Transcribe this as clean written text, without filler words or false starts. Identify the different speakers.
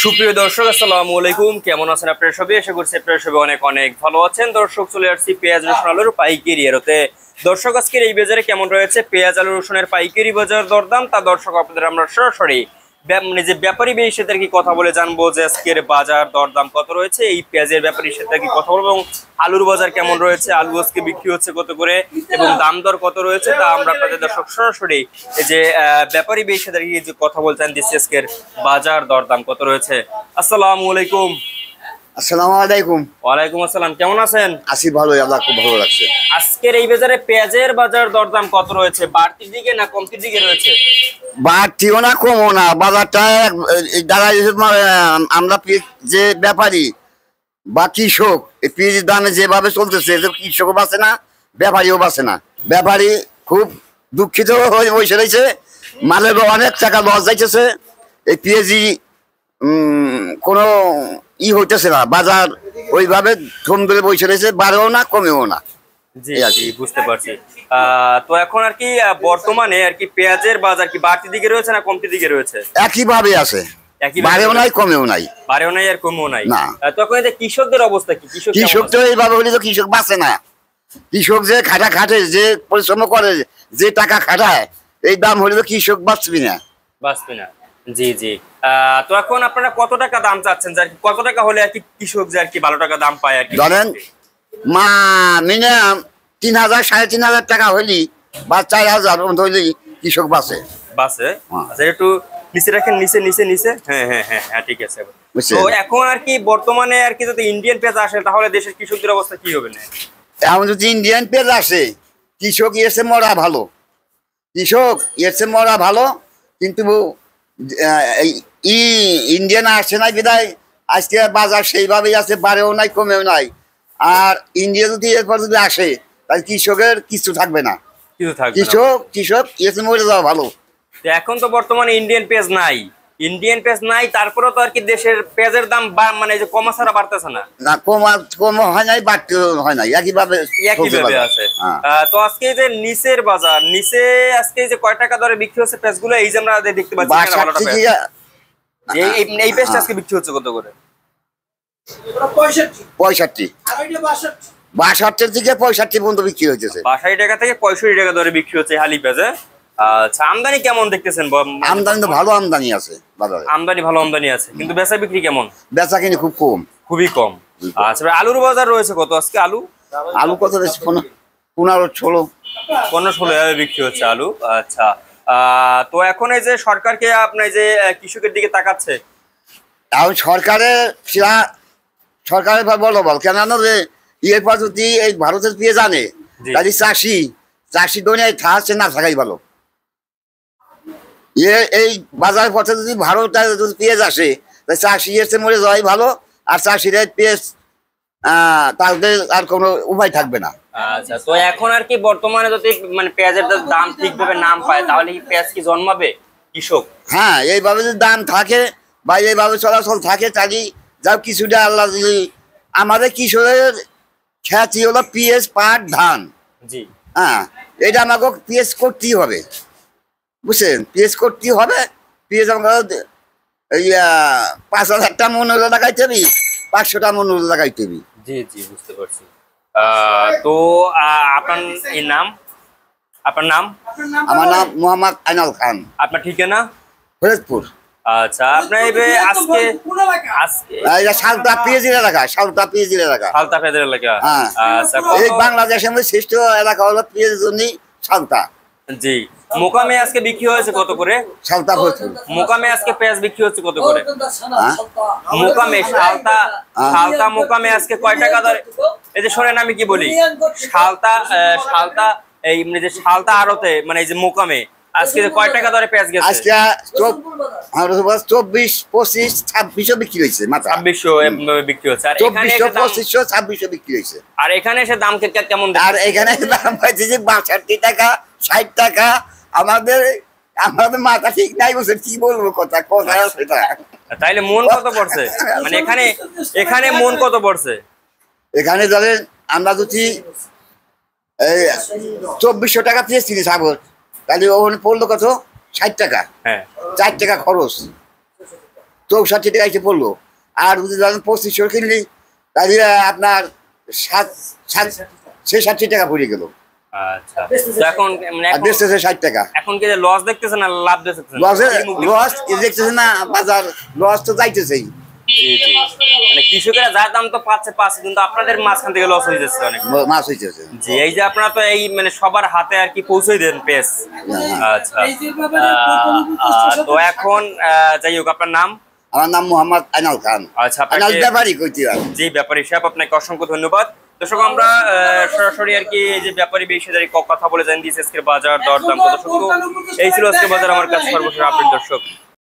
Speaker 1: সুপ্রিয় দর্শক, আসসালামু আলাইকুম। কেমন আছেন আপনারা সবাই? আশা করছি আপনারা সবাই অনেক অনেক ভালো আছেন। দর্শক, চলে আসছি পেঁয়াজ রসুন আলুর পাইকারি আড়তে। দর্শক, আজকের এই বাজারে কেমন রয়েছে পেঁয়াজ আলু রসুনের পাইকারি বাজার দরদাম, তা দর্শক আপনাদের আমরা সরাসরি যে ব্যাপারী ভাইয়ের সাথে কি কথা বলে জানবো যে আজকের বাজার দরদাম কত রয়েছে। এই পেঁয়াজের ব্যাপারীর সাথে কি কথা বলবো এবং আলুর বাজার কেমন রয়েছে, আলু আজকে বিক্রি হচ্ছে কত করে এবং দাম দর কত রয়েছে, তা আমরা আপনাদের দর্শক সরাসরি এই যে ব্যাপারী ভাইয়ের সাথে যে কথা বলতেন দিচ্ছি আজকের বাজার দরদাম কত রয়েছে। আসসালামু আলাইকুম।
Speaker 2: আসসালামু আলাইকুম।
Speaker 1: ওয়ালাইকুম আসসালাম, কেমন আছেন?
Speaker 2: আছি ভালো, আল্লাহ খুব ভালো লাগছে।
Speaker 1: আজকের এই বাজারে পেঁয়াজের বাজার দরদাম কত রয়েছে? বাড়তির দিকে না কমতির দিকে রয়েছে?
Speaker 2: বাড়তিও না কমও না, বাজারটা যারা আমরা যে ব্যাপারী বা কৃষক, এই পেঁয়াজের দামে যেভাবে চলতেছে, কৃষকও বাঁচে না, ব্যাপারীও বাঁচে না। ব্যাপারী খুব দুঃখিত হয়ে বসে রয়েছে, মালের অনেক টাকা লস যাইতেছে। এই পেঁয়াজি কোনো হইতেছে না, বাজার ওইভাবে থম ধরে বসে রয়েছে, বাড়েও না কমেও না।
Speaker 1: জি জি, বুঝতে পারছি। তো এখন আর কি বর্তমানে আর কি পেঁয়াজের বাজার কি বাড়তির দিকে রয়েছে না কমতির দিকে রয়েছে?
Speaker 2: একইভাবে আছে, বাড়েও নাই কমেও নাই।
Speaker 1: বাড়েও নাই আর কমেও নাই
Speaker 2: না।
Speaker 1: তখন এই যে কৃষকদের অবস্থা কি?
Speaker 2: কৃষক তো এইভাবে হলে তো কৃষক বাঁচে না। কৃষক যে খাটে, যে পরিশ্রম করে, যে টাকা খাটায়, এই দাম হলে তো কৃষক বাঁচবি না,
Speaker 1: বাঁচবে না। জি জি। তো এখন আপনারা কত টাকা দাম চাচ্ছেন, যে আর কি কত টাকা হলে আর কি কৃষক যে আর কি ভালো টাকা দাম পায় আর কি?
Speaker 2: ধরেন মিনিমাম 3000 3500 টাকা হইলি বা 4000 হইলি কৃষক বাঁচে।
Speaker 1: আচ্ছা, একটু নিচে রাখেন, নিচে নিচে নিচে। হ্যাঁ হ্যাঁ হ্যাঁ হ্যাঁ, ঠিক আছে। তো এখন আর কি বর্তমানে আর কি যদি ইন্ডিয়ান পেঁয়াজ আসে তাহলে দেশের কৃষকদের অবস্থা কি হবে না?
Speaker 2: এখন যদি ইন্ডিয়ান পেঁয়াজ আসে, কৃষক এসে মরা ভালো, কৃষক এসে মরা ভালো। কিন্তু ইন্ডিয়ান আসে নাই বিদায় আজকে বাজার সেইভাবেই আছে, বাড়েও নাই কমেও নাই। আর ইন্ডিয়া যদি এরপর যদি আসে তাহলে কৃষকের কিছু থাকবে না, কৃষক এসে মরে যাওয়া ভালো।
Speaker 1: এখন তো বর্তমানে ইন্ডিয়ান পেঁয়াজ নাই, তারপরে তো আর কি দেশের পেঁয়াজের দাম মানে যে কমা ছাড়া বাড়তেছে না।
Speaker 2: না, কম হয় নাই, বাড়তে হয় নাই, একইভাবে
Speaker 1: আছে। তো আজকে যে নিচের বাজার, নিচে আজকে যে কয় টাকা দরে বিক্রি হচ্ছে পেঁয়াজগুলো, এই যে আমরা দেখতে পাচ্ছি এই পেঁয়াজটা আজকে বিক্রি হচ্ছে কত করে?
Speaker 2: 65 62 থেকে 65 পর্যন্ত বিক্রি হচ্ছে।
Speaker 1: 62 টাকা থেকে 65 টাকা দরে বিক্রি হচ্ছে হালি পেঁয়াজে। আচ্ছা, আমদানি কেমন দেখতেছেন?
Speaker 2: আমদানি তো ভালো আমদানি আছে বাজারে,
Speaker 1: ভালো আমদানি আছে, কিন্তু বেচা বিক্রি কেমন?
Speaker 2: বেচা কিনে খুব কম,
Speaker 1: খুবই কম। আচ্ছা, আলুর বাজার রয়েছে কত আজকে?
Speaker 2: আলু কত বেশি 15-16
Speaker 1: 15-16 বিক্রি হচ্ছে আলু। আচ্ছা, তো এখন এই যে সরকারকে আপনার যে কৃষকের দিকে তাকাচ্ছে,
Speaker 2: এখন সরকারের বলো বল কেন যে ইয়ের পর যদি এই ভারতের পেয়ে জানে তাহলে চাষি দুনিয়ায় থাকছে না, থাকাই ভালো। এই বাজার পথে যদি ভারত যদি পেঁয়াজ আসে তাহলে চাষি এসে মরে যাওয়াই ভালো, আর চাষিরা পেঁয়াজ তাদের আর কোনো উপায় থাকবে না।
Speaker 1: আচ্ছা, তো এখন আর কি বর্তমানে যদি মানে পেঁয়াজের দাম ঠিকভাবে নাম পায় তাহলে কি পেঁয়াজ কি জন্মাবে কৃষক?
Speaker 2: হ্যাঁ, এইভাবে যদি দাম থাকে বা এইভাবে চলাচল থাকে তাহলে যাও কিছুটা আল্লাহ যদি আমাদের কৃষকের খ্যাতি হলো পেঁয়াজ, পাট, ধান।
Speaker 1: জি।
Speaker 2: হ্যাঁ, এটা আমাকে পেঁয়াজ করতেই হবে, বুঝছেন? পেঁয়াজ করতেই হবে। পেঁয়াজ আমাকে 5000টা মন লাগাইতে হবি, 500টা মন লাগাইতে হবি।
Speaker 1: জি জি, বুঝতে পারছি। তো আপনার নাম? আমার নাম
Speaker 2: মোহাম্মদ আইনাল খান।
Speaker 1: আপনার ঠিকানা?
Speaker 2: ফরিদপুর।
Speaker 1: আচ্ছা, আপনার আজকে
Speaker 2: সালতা পেঁয়াজের এলাকা, সালতা পেঁয়াজের এলাকা।
Speaker 1: হ্যাঁ,
Speaker 2: এই বাংলাদেশের মধ্যে শ্রেষ্ঠ এলাকা হলো পেঁয়াজের জন্য সালতা।
Speaker 1: জি। মোকামে আজকে বিক্রি হয়েছে কত করে?
Speaker 2: সালতা
Speaker 1: মোকামে আজকে পেঁয়াজ বিক্রি হচ্ছে কত করে? মোকামে সালতা মোকামে আজকে কয় টাকা দরে? এই যে শোনেন আমি কি বলি, সালতা এই মানে যে সালতা আড়তে মানে এই যে মোকামে আজকে কয় টাকা দরে পেঁয়াজ গেছে?
Speaker 2: আজকে 24, 25, 26 বিক্রি হয়েছে,
Speaker 1: 2600 বিক্রি হচ্ছে। আর এখানে
Speaker 2: 2500, 2600 বিক্রি হয়েছে।
Speaker 1: আর এখানে এসে দাম কেমন?
Speaker 2: আর এখানে দাম পাইছে যে 62 টাকা, 60 টাকা। আমাদের মাথা ঠিক নাই, বলছে কি বলবো, কথা সেটা।
Speaker 1: তাইলে মন কত পড়ছে? মানে এখানে মন কত পড়ছে?
Speaker 2: এখানে ধরেন আমরা যদি 2400 টাকা পেয়েছি সাগর, তাহলে ওখানে পড়লো কত? 60 টাকা।
Speaker 1: হ্যাঁ,
Speaker 2: 4 টাকা খরচ। 64 টাকা এসে পড়লো। আর যদি ধরেন 2500 কিনলি তাহলে আপনার 66 টাকা পড়ে গেল।
Speaker 1: আচ্ছা, তো এখন মানে
Speaker 2: আর বেচতেছে 60 টাকা।
Speaker 1: এখন কি লস দেখতেছেন না লাভ দেখতেছেন?
Speaker 2: লস দেখতেছে না, বাজার লস তো যাইতেছেই।
Speaker 1: জি জি, মানে কৃষকেরা যা দাম তো পাচ্ছে কিন্তু আপনাদের মাঝখান থেকে লস হয়ে যাচ্ছে অনেক।
Speaker 2: মাছ হইতেছে।
Speaker 1: জি, এই যে আপনারা তো এই মানে সবার হাতে আর কি পৌঁছে দেন পেস। আচ্ছা, তো এখন যাই হোক, আপনার নাম?
Speaker 2: আমার নাম মোহাম্মদ আইনাল খান।
Speaker 1: আচ্ছা,
Speaker 2: আইনাল ব্যাপারী কইতে হয়।
Speaker 1: জি, ব্যাপারী সাহেব, আপনাকে অসংখ্য ধন্যবাদ। দর্শক, আমরা সরাসরি আর কি এই যে ব্যাপারী বেশিদারি কথা বলে জানিয়ে দিয়েছি আজকের বাজার দরদাম কত। শুধু এই ছিল আজকে বাজার আমার কাছে সর্বশেষ আপডেট দর্শক।